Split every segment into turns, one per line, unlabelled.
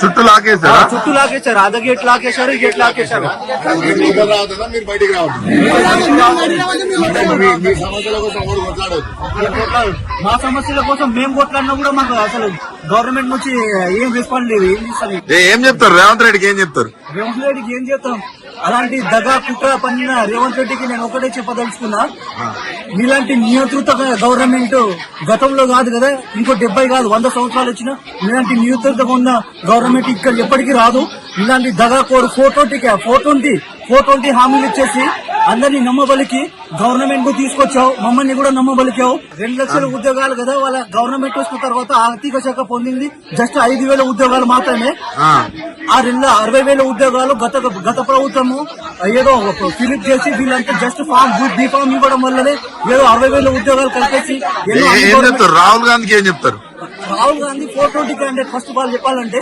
చుట్టూ లాకేశారు,
చుట్టూ లాకేశారు. అదే గేట్ లాకేశారు, ఈ గేట్ లాకేశారు.
మీరు బయటికి రావద్దు.
మా సమస్యల కోసం మేము కొట్లాడినా కూడా మాకు అసలు గవర్నమెంట్ నుంచి ఏం రెస్పాండ్ లేదు. ఏం చేస్తాను?
ఏం చెప్తారు రేవంత్ రెడ్డికి? ఏం చెప్తారు
రేవంత్ రెడ్డికి? ఏం చేస్తాం? అలాంటి దగా కుట్ర పన్నిన రేవంత్ రెడ్డికి నేను ఒకటే చెప్పదలుచుకున్నా, ఇలాంటి నియంత్రిత గవర్నమెంట్ గతంలో కాదు కదా, ఇంకో 70 కాదు 100 సంవత్సరాలు వచ్చినా ఇలాంటి నియంత్రితగా ఉన్న గవర్నమెంట్ ఇక్కడ ఎప్పటికీ రాదు. ఇలాంటి దగా కోడు 420 హామీలు ఇచ్చేసి అందరినీ నమ్మబలికి గవర్నమెంట్ తీసుకొచ్చావు, మమ్మల్ని కూడా నమ్మబలికావు. 2 లక్షల ఉద్యోగాలు కదా వాళ్ళ గవర్నమెంట్ వచ్చిన తర్వాత ఆర్థిక శాఖ పొందింది జస్ట్ 5,000 ఉద్యోగాలు మాత్రమే. ఆ 60,000 ఉద్యోగాలు గత ప్రభుత్వము ఏదో ఫిలిప్ చేసి వీళ్ళంతా జస్ట్ బీ ఫామ్ ఇవ్వడం వల్లనే ఏదో 60,000 ఉద్యోగాలు కలిపేసి.
రాహుల్ గాంధీకి ఏం చెప్తారు?
Rahul Gandhi 420 candidate. First of all చెప్పాలంటే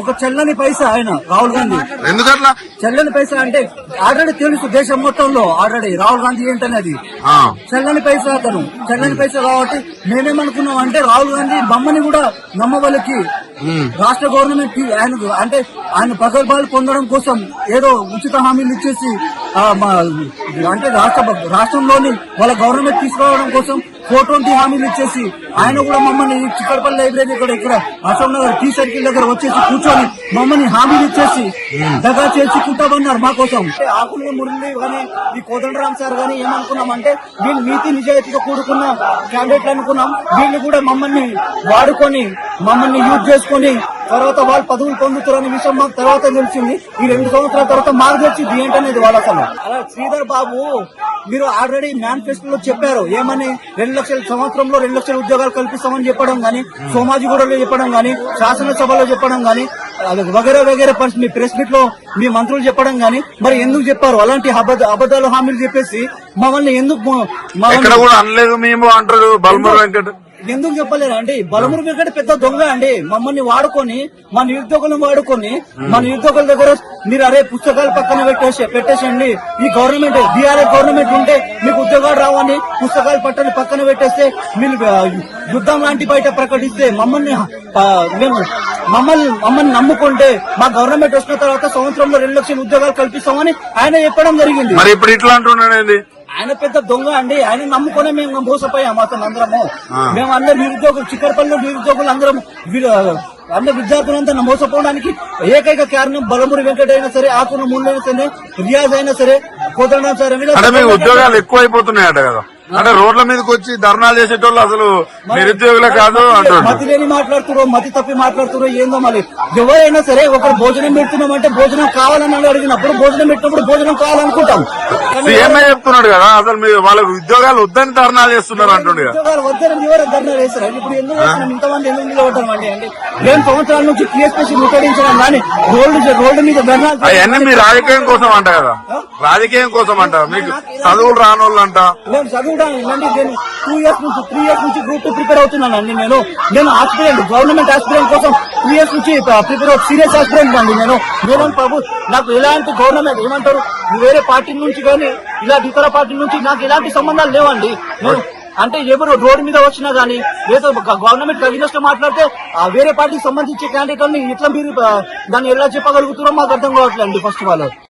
ఒక చెల్లని పైసా ఆయన రాహుల్ గాంధీ.
ఎందుకట్లా
చెల్లని పైసా అంటే ఆల్రెడీ తెలుసు దేశం మొత్తంలో ఆల్రెడీ రాహుల్ గాంధీ ఏంటనేది. చెల్లని పైసా అతను చెల్లని పైసా కాబట్టి మేమేమనుకున్నాం అంటే రాహుల్ గాంధీ బొమ్మని కూడా నమ్మవలకి రాష్ట్ర గవర్నమెంట్ ఆయన ప్రగల్భాలు పొందడం కోసం ఏదో ఉచిత హామీలు ఇచ్చేసి అంటే రాష్ట్రంలోని వాళ్ళ గవర్నమెంట్ తీసుకురావడం కోసం 420 హామీలు ఇచ్చేసి ఆయన కూడా మమ్మల్ని చిక్కడపల్లి లైబ్రరీ ఇక్కడ అశోక్ నగర్ టీ సర్కిల్ దగ్గర వచ్చేసి కూర్చొని మమ్మల్ని హామీలు ఇచ్చేసి దగా చేసి కుంటామన్నారు మా కోసం. ఆకుల మురళి గానీ ఈ కోదండరామ్ సార్ గానీ ఏమనుకున్నామంటే వీళ్ళు నీతి నిజాయితీగా కూడుకున్న క్యాండిడేట్లు అనుకున్నాం. వీళ్ళు కూడా మమ్మల్ని వాడుకొని మమ్మల్ని యూజ్ చేసుకుని తర్వాత వాళ్ళు పదవులు పొందుతారనే విషయం మాకు తర్వాత తెలిసింది. ఈ 2 సంవత్సరాల తర్వాత మాకు తెలిసింది ఏంటనేది వాళ్ళ అసలు. అలా శ్రీధర్ బాబు మీరు ఆల్రెడీ మేనిఫెస్టోలో చెప్పారు ఏమని 2 లక్షల సంవత్సరంలో 2 లక్షల ఉద్యోగాలు కల్పిస్తామని చెప్పడం గానీ, సోమాజిగూడలో చెప్పడం గానీ, శాసనసభలో చెప్పడం గానీ, వగేరే వగేరే మీ ప్రెస్ మీట్ లో మీ మంత్రులు చెప్పడం గానీ, మరి ఎందుకు చెప్పారు అలాంటి అబద్దాలు హామీలు చెప్పేసి మమ్మల్ని ఎందుకు
అనలేదు మేము అంటారు బల్మూరు వెంకట?
ఎందుకు చెప్పలేరు అండి? బలమురు వెంకట పెద్ద దొంగ అండి. మమ్మల్ని వాడుకొని మా నిరుద్యోగులను వాడుకొని మా నిరుద్యోగుల దగ్గర మీరు అరే పుస్తకాలు పక్కన పెట్టేసండి. ఈ గవర్నమెంట్ బీఆర్ఎస్ గవర్నమెంట్ ఉంటే మీకు ఉద్యోగాలు రావని పుస్తకాలు పక్కన పెట్టేస్తే మీరు యుద్ధం లాంటి బయట ప్రకటిస్తే మమ్మల్ని నమ్ముకుంటే మా గవర్నమెంట్ వచ్చిన తర్వాత సంవత్సరంలో 2 లక్షల ఉద్యోగాలు కల్పిస్తామని ఆయన చెప్పడం జరిగింది.
మరి ఇప్పుడు ఇట్లా అంటున్నాడు.
ఆయన పెద్ద దొంగ అండి. ఆయన నమ్ముకునే మేము మోసపోయాం అతను అందరము. మేము అందరు నిరుద్యోగులు చిక్కడపల్లిలో నిరుద్యోగులు అందరం అందరు విద్యార్థులంతా మోసపోవడానికి ఏకైక కారణం బలమూరి వెంకట అయినా సరే, ఆకున ముళ్ళైనా సరే, రియాజ్ అయినా సరే, కోదండం సరే.
ఉద్యోగాలు ఎక్కువ అయిపోతున్నాయట కదా, అంటే రోడ్ల మీదకి వచ్చి ధర్నాలు చేసేటోళ్ళు అసలు నిరుద్యోగులే కాదు అంటారు.
మతి లేని మాట్లాడుతురో, మతి తప్పి మాట్లాడుతురో ఏందో. మళ్ళీ ఎవరైనా సరే ఒకరు భోజనం పెడుతున్నామంటే భోజనం కావాలని అడిగినప్పుడు భోజనం పెట్టినప్పుడు భోజనం కావాలనుకుంటాం.
ఏమై చెప్తున్నాడు కదా అసలు మీరు వాళ్ళకు ఉద్యోగాలు వద్దని ధర్నాలు చేస్తున్నారు అంటుండే.
ఉద్యోగాలు వద్దని ఎవరు ధర్నాలు చేస్తారు? ఇప్పుడు ఎందుకు చేస్తున్నాం? ఇంతమంది ఎందుకు నిలబడతాం అండి? అంటే 2 సంవత్సరాల నుంచి టీఎస్పీసీ ముట్టడించడం కానీ రోడ్డు మీద ధర్నాలు
అవన్నీ మీ రాజకీయం కోసం అంట కదా, రాజకీయం కోసం అంట. మీకు చదువులు రానోళ్ళు అంట.
నేను చదువు 3 ఇయర్స్ నుంచి గ్రూప్ 2 ప్రిపేర్ అవుతున్నానండి. నేను ఆస్పిరెంట్, గవర్నమెంట్ ఆస్పిరెంట్ కోసం 3 ఇయర్స్ నుంచి ప్రిపేర్ సీరియస్ ఆస్పిరెంట్ అండి. నేను నాకు ఎలాంటి గవర్నమెంట్ ఏమంటారు వేరే పార్టీ నుంచి కానీ ఇలాంటి ఇతర పార్టీ నుంచి నాకు ఎలాంటి సంబంధాలు లేవండి. నేను అంటే ఎవరు రోడ్డు మీద వచ్చినా గానీ ఏదో గవర్నమెంట్ అగెన్స్ట్ మాట్లాడితే వేరే పార్టీకి సంబంధించే క్యాండిడేట్ ఎట్లా మీరు దాన్ని ఎలా చెప్పగలుగుతారో మాకు అర్థం కావట్లేదు. First of all